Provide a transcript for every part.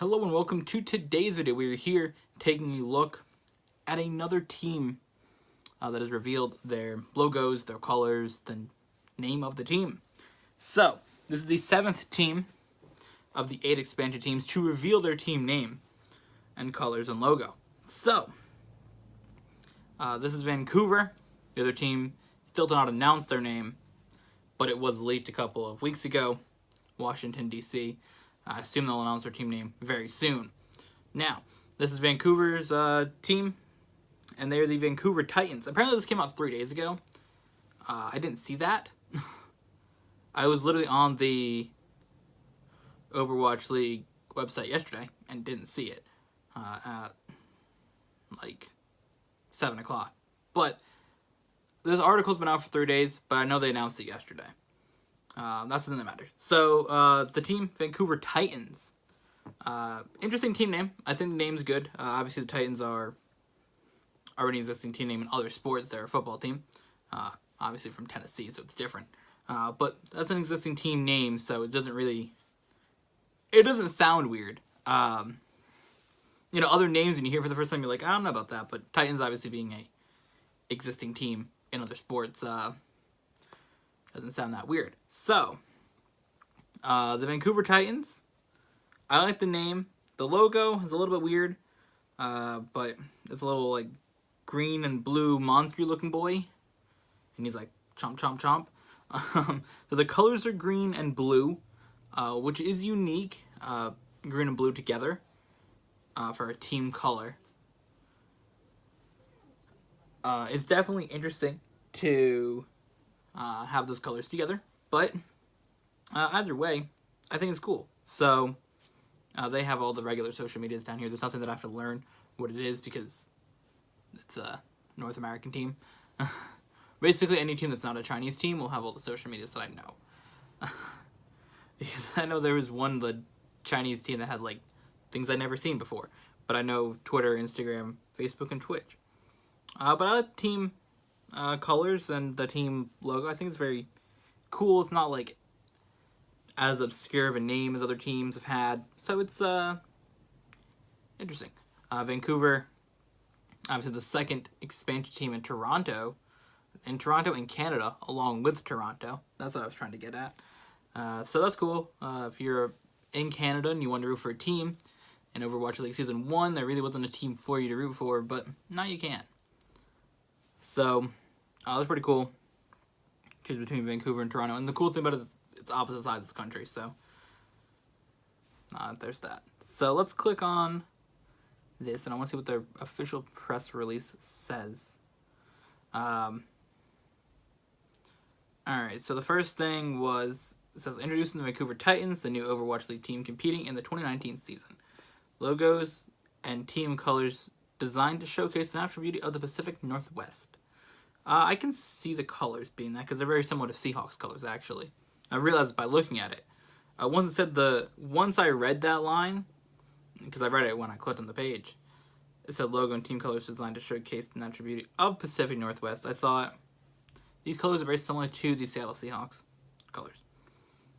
Hello and welcome to today's video. We are here taking a look at another team that has revealed their logos, their colors, the name of the team. So, this is the 7th team of the 8 expansion teams to reveal their team name and colors and logo. So, this is Vancouver. The other team still did not announce their name, but it was leaked a couple of weeks ago. Washington, D.C. I assume they'll announce their team name very soon. Now, this is Vancouver's team, and they're the Vancouver Titans. Apparently this came out 3 days ago. I didn't see that. I was literally on the Overwatch League website yesterday and didn't see it at like 7 o'clock. But this article's been out for 3 days, but I know they announced it yesterday. That's the thing that matters. So, the team, Vancouver Titans. Interesting team name. I think the name's good. Obviously, the Titans are already an existing team name in other sports. They're a football team. Obviously from Tennessee, so it's different. But that's an existing team name, so it doesn't sound weird. Other names when you hear for the first time, you're like, I don't know about that. But Titans obviously being a existing team in other sports, doesn't sound that weird. So, the Vancouver Titans, I like the name. The logo is a little bit weird, but it's a little, like, green and blue monster-looking boy. And he's like, chomp, chomp, chomp. So the colors are green and blue, which is unique, green and blue together, for a team color. It's definitely interesting to have those colors together, but either way, I think it's cool. So they have all the regular social medias down here. There's nothing that I have to learn what it is because it's a North American team. Basically, any team that's not a Chinese team will have all the social medias that I know. Because I know there was the Chinese team that had like things I'd never seen before, but I know Twitter, Instagram, Facebook, and Twitch. But I like team colors and the team logo. I think it's very cool. It's not like as obscure of a name as other teams have had, so it's interesting. Vancouver, obviously the second expansion team in Toronto and Canada, along with Toronto. That's what I was trying to get at. So that's cool. If you're in Canada and you want to root for a team in Overwatch League Season 1, there really wasn't a team for you to root for, but now you can. So, that's pretty cool. Choose between Vancouver and Toronto. And the cool thing about it is it's opposite sides of the country, so there's that. So let's click on this, and I want to see what their official press release says. Alright, so the first thing was, it says, introducing the Vancouver Titans, the new Overwatch League team competing in the 2019 season. Logos and team colors designed to showcase the natural beauty of the Pacific Northwest. I can see the colors being that, because they're very similar to Seahawks colors, actually. I realized by looking at it. Once I read that line, because I read it when I clicked on the page, it said logo and team colors designed to showcase the natural beauty of Pacific Northwest. I thought, these colors are very similar to the Seattle Seahawks colors.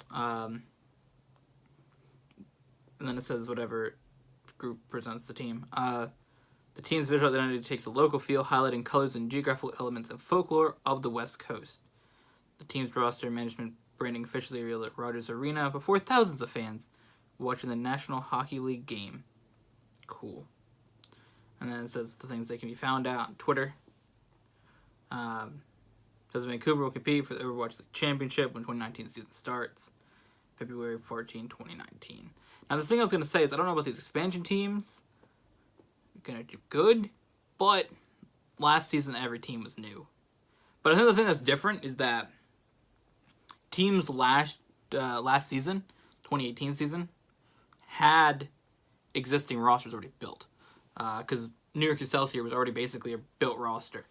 And then it says whatever group presents the team. The team's visual identity takes a local feel, highlighting colors and geographical elements and folklore of the West Coast. The team's roster management branding officially revealed at Rogers Arena before thousands of fans watching the National Hockey League game. Cool. And then it says the things they can be found out on Twitter. It says Vancouver will compete for the Overwatch League Championship when 2019 season starts. February 14, 2019. Now the thing I was going to say is I don't know about these expansion teams. Gonna do good, but last season every team was new. But I think the thing that's different is that teams last season, 2018 season, had existing rosters already built. Because New York Excelsior was already basically a built roster.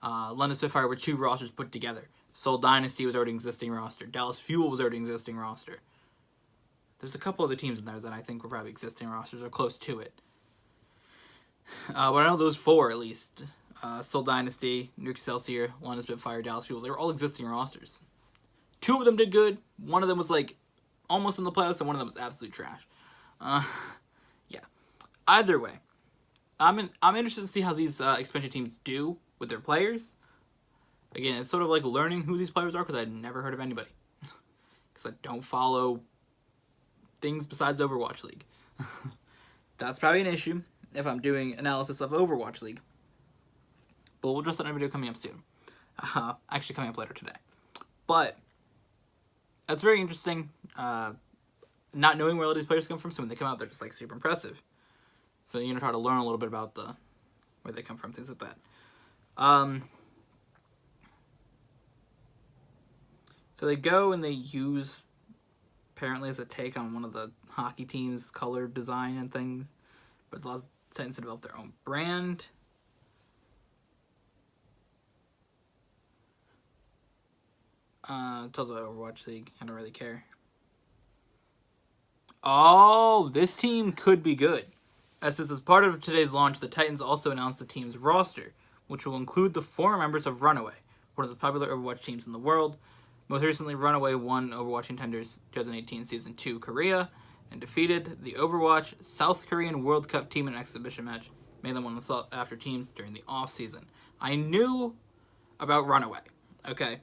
London Spitfire were 2 rosters put together. Seoul Dynasty was already an existing roster. Dallas Fuel was already an existing roster. There's a couple other teams in there that I think were probably existing rosters or close to it. But I know those 4 at least. Seoul Dynasty, New York Excelsior, London Spitfire, Dallas Fuel. They were all existing rosters. 2 of them did good. One of them was like almost in the playoffs, and one of them was absolute trash. Either way, I'm interested to see how these expansion teams do with their players. Again, it's sort of like learning who these players are because I'd never heard of anybody. Because I don't follow things besides Overwatch League. That's probably an issue if I'm doing analysis of Overwatch League. But we'll address that in a video coming up soon. Actually coming up later today. But that's very interesting. Not knowing where all these players come from, so when they come out, they're just like super impressive. So you're gonna try to learn a little bit about where they come from, things like that. So they go and they use, apparently as a take on one of the hockey team's color design and things, but it allows Titans to develop their own brand. Tells about Overwatch League. I don't really care. Oh, this team could be good. As part of today's launch, the Titans also announced the team's roster, which will include the former members of Runaway, one of the popular Overwatch teams in the world. Most recently, Runaway won Overwatch Contenders 2018 Season 2 Korea and defeated the Overwatch South Korean World Cup team in an exhibition match, made them one of the sought-after teams during the off-season. I knew about Runaway, okay?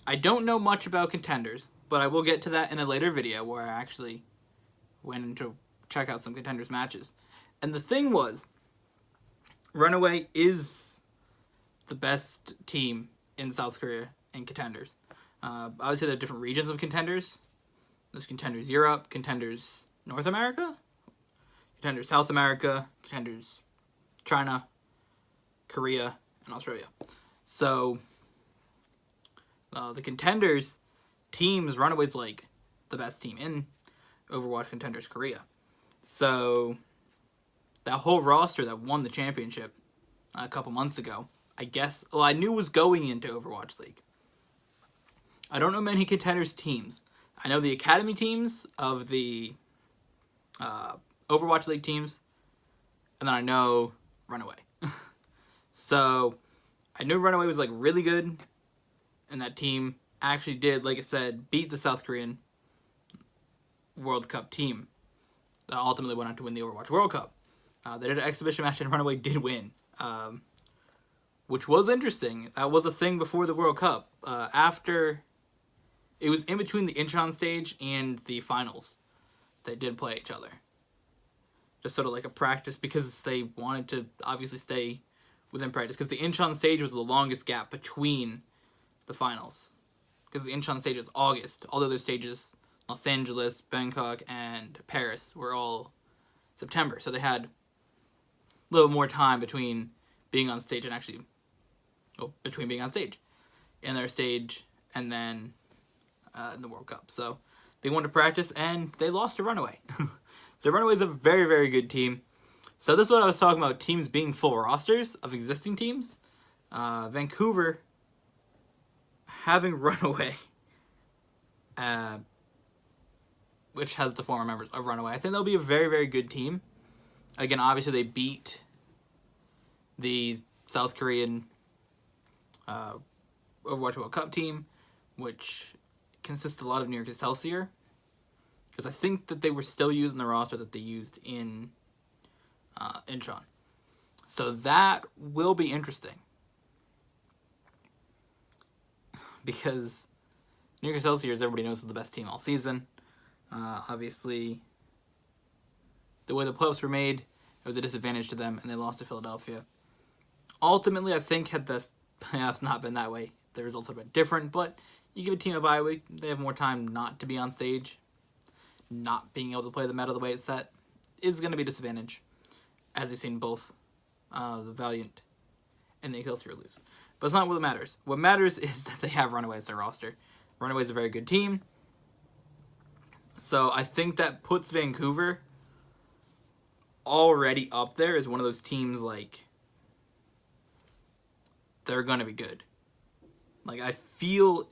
I don't know much about Contenders, but I will get to that in a later video where I actually went in to check out some Contenders matches. And the thing was, Runaway is the best team in South Korea in Contenders. Obviously, there are different regions of Contenders. There's Contenders Europe, Contenders North America, Contenders South America, Contenders China, Korea, and Australia. So, the Contenders teams, Runaway's like the best team in Overwatch Contenders Korea. So, that whole roster that won the championship a couple months ago, I knew was going into Overwatch League. I don't know many Contenders teams. I know the Academy teams of the Overwatch League teams, and then I know Runaway. So, I knew Runaway was like really good, and that team actually did, like I said, beat the South Korean World Cup team that ultimately went on to win the Overwatch World Cup. They did an exhibition match, and Runaway did win, which was interesting. That was a thing before the World Cup. It was in between the Incheon stage and the finals. They did play each other. Just sort of like a practice because they wanted to obviously stay within practice. Because the Incheon stage was the longest gap between the finals. Because the Incheon stage is August. All the other stages, Los Angeles, Bangkok, and Paris, were all September. So they had a little more time between being on stage and actually... Well, between being on stage. In their stage and then... in the World Cup. So they wanted to practice and they lost to Runaway. So Runaway is a very, very good team. So this is what I was talking about, teams being full rosters of existing teams. Vancouver having Runaway, which has the former members of Runaway. I think they'll be a very, very good team. Again, obviously they beat the South Korean Overwatch World Cup team, which consists a lot of New York Excelsior, because I think that they were still using the roster that they used in Incheon. So that will be interesting, because New York Excelsior, as everybody knows, is the best team all season. Obviously, the way the playoffs were made, it was a disadvantage to them, and they lost to Philadelphia. Ultimately, I think had the playoffs not been that way, the results would have been different, but you give a team a bye week, they have more time not to be on stage. Not being able to play the meta the way it's set is going to be a disadvantage, as we've seen both the Valiant and the Excelsior lose. But it's not what matters. What matters is that they have Runaway as their roster. Runaway is a very good team. So I think that puts Vancouver already up there as one of those teams, like, they're going to be good. Like, I feel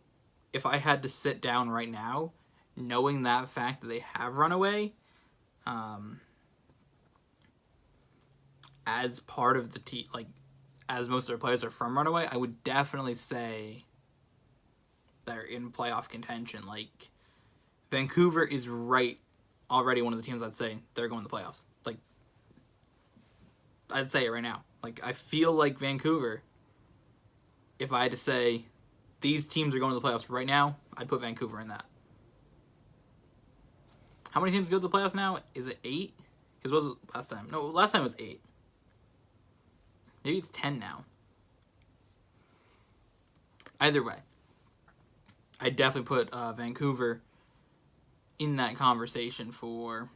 if I had to sit down right now, knowing that fact that they have Runaway as part of the team, like, as most of their players are from Runaway, I would definitely say they're in playoff contention. Like, Vancouver is right already one of the teams I'd say they're going to the playoffs. Like, I'd say it right now. Like, I feel like Vancouver, if I had to say these teams are going to the playoffs right now, I'd put Vancouver in that. How many teams go to the playoffs now? Is it 8? Because what was it last time? No, last time it was 8. Maybe it's 10 now. Either way, I definitely put Vancouver in that conversation for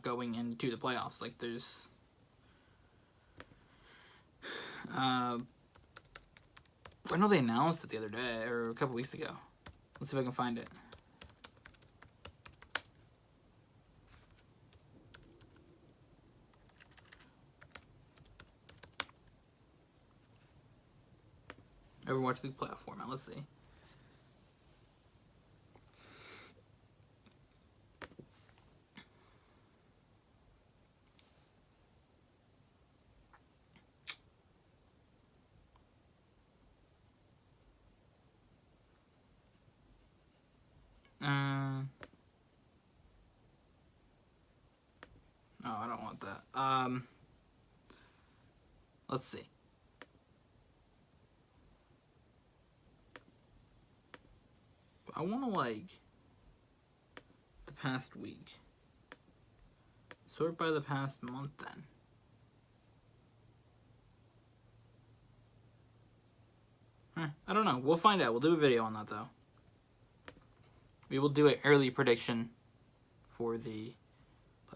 going into the playoffs. Like, there's... I know they announced it the other day, or a couple weeks ago. Let's see if I can find it. Overwatch League playoff format. Let's see. Oh, I don't want that. Let's see. I want to, like, the past week. Sort by the past month, then. I don't know. We'll find out. We'll do a video on that, though. We will do an early prediction for the...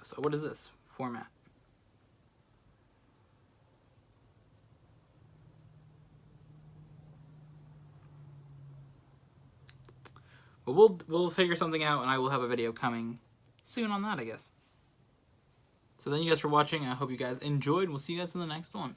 So what is this? Format. But we'll figure something out, and I will have a video coming soon on that, I guess. So thank you guys for watching. I hope you guys enjoyed. We'll see you guys in the next one.